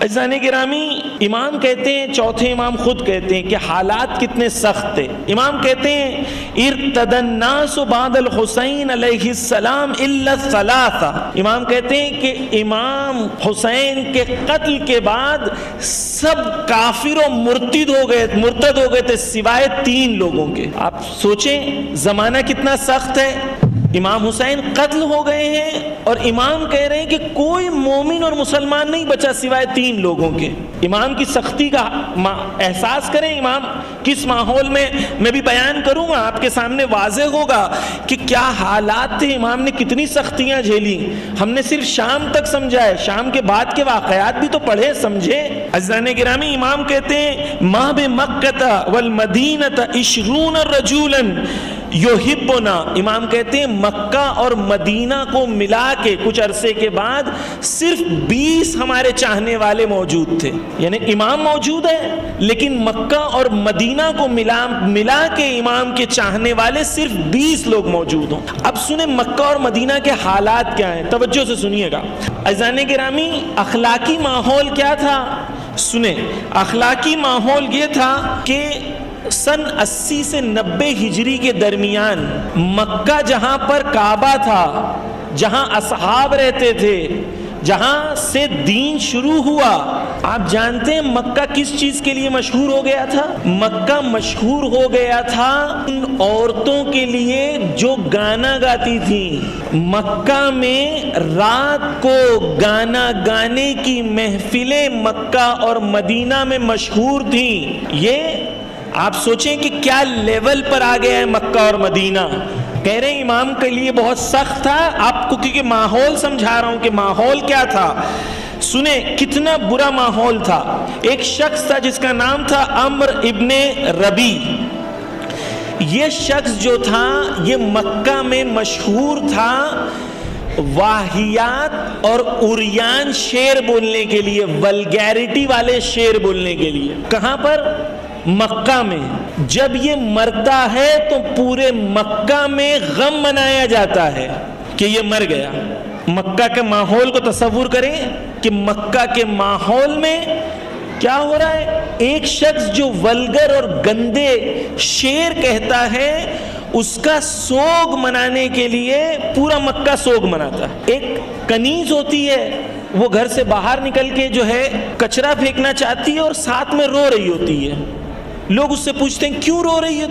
عزیزان گرامی، امام کہتے ہیں، چوتھے امام خود کہتے ہیں کہ حالات کتنے سخت تھے۔ امام کہتے ہیں ارتد الناس بعد الحسین علیہ السلام الا الثلاثہ۔ امام کہتے ہیں کہ امام حسین کے قتل کے بعد سب کافر و مرتد ہو گئے تھے سوائے 3 لوگوں کے۔ آپ سوچیں زمانہ کتنا سخت ہے، امام حسین قتل ہو گئے ہیں اور امام کہہ رہے ہیں کہ کوئی مومن اور مسلمان نہیں بچا سوائے 3 لوگوں کے۔ امام کی سختی کا احساس کریں، امام کس ماحول میں بھی بیان کروں گا، آپ کے سامنے واضح ہوگا کہ کیا حالات تھے، امام نے کتنی سختیاں جھیلی۔ ہم نے صرف شام تک سمجھا ہے، شام کے بعد کے واقعات بھی تو پڑھے سمجھے۔ عزیزان گرامی، امام کہتے ہیں ما بمکہ والمدینہ 20 رجولا یحبنا۔ امام کہتے ہیں مکہ اور مدینہ کو ملا کے کچھ عرصے کے بعد صرف 20 ہمارے چاہنے والے موجود تھے، یعنی امام موجود ہے لیکن مکہ اور مدینہ کو ملا کے امام کے چاہنے والے صرف 20 لوگ موجود ہوں۔ اب سنیں مکہ اور مدینہ کے حالات کیا ہیں، توجہ سے سنیے گا۔ عزیزان گرامی، اخلاقی ماحول کیا تھا؟ سنیں، اخلاقی ماحول یہ تھا کہ سن 80 سے 90 ہجری کے درمیان مکہ جہاں پر کعبہ تھا، جہاں اصحاب رہتے تھے، جہاں سے دین شروع ہوا، آپ جانتے ہیں مکہ کس چیز کے لیے مشہور ہو گیا تھا؟ مکہ مشہور ہو گیا تھا ان عورتوں کے لیے جو گانا گاتی تھیں۔ مکہ میں رات کو گانا گانے کی محفلیں مکہ اور مدینہ میں مشہور تھیں۔ یہ آپ سوچیں کہ کیا لیول پر آ گیا ہے مکہ اور مدینہ۔ کہہ رہے ہیں امام کے لیے بہت سخت تھا، آپ کو کیونکہ ماحول سمجھا رہا ہوں کہ ماحول کیا تھا۔ سنیں کتنا برا ماحول تھا۔ ایک شخص تھا جس کا نام تھا عمرو ابن ربی۔ یہ شخص جو تھا یہ مکہ میں مشہور تھا واہیات اور عریان شعر بولنے کے لیے، ولگیرٹی والے شعر بولنے کے لیے۔ کہاں پر؟ مکہ میں۔ جب یہ مرتا ہے تو پورے مکہ میں غم منایا جاتا ہے کہ یہ مر گیا۔ مکہ کے ماحول کو تصور کریں کہ مکہ کے ماحول میں کیا ہو رہا ہے، ایک شخص جو ولگر اور گندے شعر کہتا ہے اس کا سوگ منانے کے لیے پورا مکہ سوگ مناتا ہے۔ ایک کنیز ہوتی ہے، وہ گھر سے باہر نکل کے جو ہے کچرا پھینکنا چاہتی ہے اور ساتھ میں رو رہی ہوتی ہے۔ لوگ اس سے پوچھتے ہیں کیوں رو رہی ہے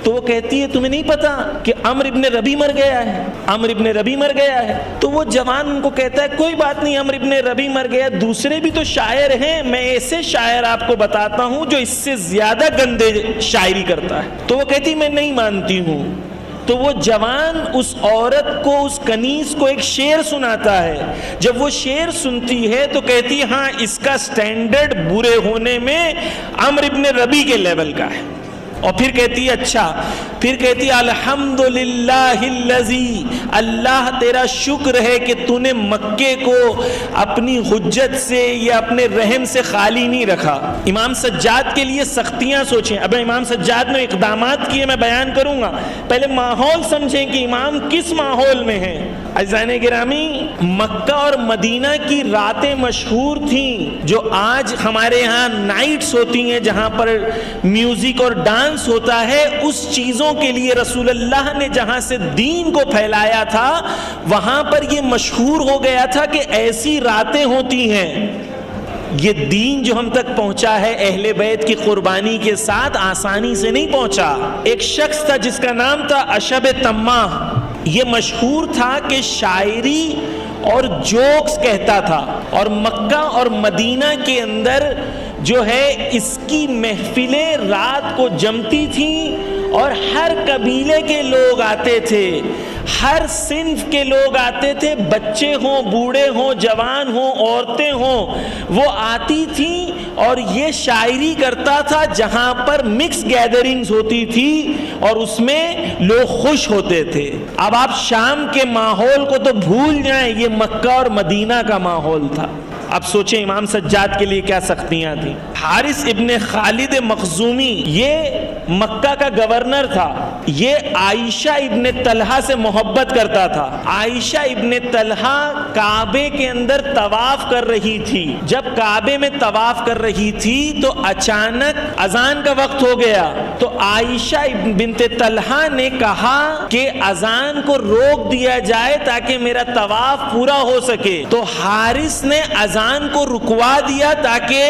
تو وہ کہتی ہے تمہیں نہیں پتا کہ عمرو ابن ربی مر گیا ہے، عمرو ابن ربی مر گیا ہے۔ تو وہ جوان ان کو کہتا ہے کوئی بات نہیں، عمرو ابن ربی مر گیا، دوسرے بھی تو شاعر ہیں، میں ایسے شاعر آپ کو بتاتا ہوں جو اس سے زیادہ گندے شاعری کرتا ہے۔ تو وہ کہتی میں نہیں مانتی ہوں۔ تو وہ جوان اس عورت کو، اس کنیز کو ایک شعر سناتا ہے۔ جب وہ شعر سنتی ہے تو کہتی ہے ہاں اس کا سٹینڈرڈ برے ہونے میں عمرو ابن ربی کے لیول کا ہے۔ اور پھر کہتی ہے اچھا، پھر کہتی ہے الحمدللہ الذی، اللہ تیرا شکر ہے کہ تو نے مکے کو اپنی حجت سے یا اپنے رحم سے خالی نہیں رکھا۔ امام سجاد کے لیے سختیاں سوچیں۔ اب امام سجاد نے اقدامات کیے، میں بیان کروں گا، پہلے ماحول سمجھیں کہ امام کس ماحول میں ہیں۔ عزیزان گرامی، مکہ اور مدینہ کی راتیں مشہور تھیں جو آج ہمارے ہاں نائٹس ہوتی ہیں جہاں پر میوزک اور ڈانس ہوتا ہے، اس چیزوں کے لیے رسول اللہ نے جہاں سے دین کو پھیلایا تھا وہاں پر یہ مشہور ہو گیا تھا کہ ایسی راتیں ہوتی ہیں۔ یہ دین جو ہم تک پہنچا ہے اہل بیت کی قربانی کے ساتھ آسانی سے نہیں پہنچا۔ ایک شخص تھا جس کا نام تھا اشب تماح، یہ مشہور تھا کہ شاعری اور جوکس کہتا تھا، اور مکہ اور مدینہ کے اندر جو ہے اس کی محفلیں رات کو جمتی تھیں اور ہر قبیلے کے لوگ آتے تھے، ہر صنف کے لوگ آتے تھے، بچے ہوں، بوڑھے ہوں، جوان ہوں، عورتیں ہوں، وہ آتی تھیں اور یہ شاعری کرتا تھا جہاں پر مکس گیدرنگز ہوتی تھی اور اس میں لوگ خوش ہوتے تھے۔ اب آپ شام کے ماحول کو تو بھول جائیں، یہ مکہ اور مدینہ کا ماحول تھا۔ اب سوچیں امام سجاد کے لیے کیا سختیاں تھیں۔ حارث ابن خالد مخزومی یہ مکہ کا گورنر تھا، یہ عائشہ ابن طلحہ سے محبت کرتا تھا. عائشہ ابن طلحہ کعبے کے اندر طواف کر رہی تھی. جب کعبے میں طواف کر رہی تھی تو اچانک اذان کا وقت ہو گیا. تو عائشہ بنت طلحہ نے کہا کہ اذان کو روک دیا جائے تاکہ میرا طواف پورا ہو سکے. تو حارث نے اذان کو رکوا دیا تاکہ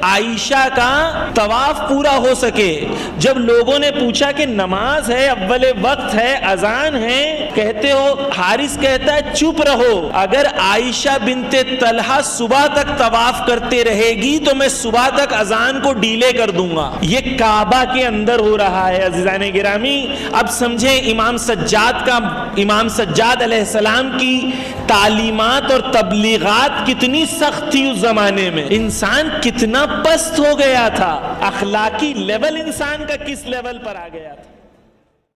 عائشہ کا طواف پورا ہو سکے. جب لوگوں نے پوچھا کہ نماز ہے، اول وقت ہے، اذان ہے، کہتے ہو، حارث کہتا ہے چپ رہو، اگر عائشہ بنت طلحہ صبح تک طواف کرتے رہے گی تو میں صبح تک اذان کو ڈیلے کر دوں گا. یہ کعبہ کے اندر ہو رہا ہے. عزیزان گرامی، اب سمجھیں امام سجاد علیہ السلام کی تعلیمات اور تبلیغات کتنی سخت تھی اس زمانے میں. انسان کتنا پست ہو گیا تھا، اخلاقی لیول انسان کا کس لیول پر آ گیا تھا.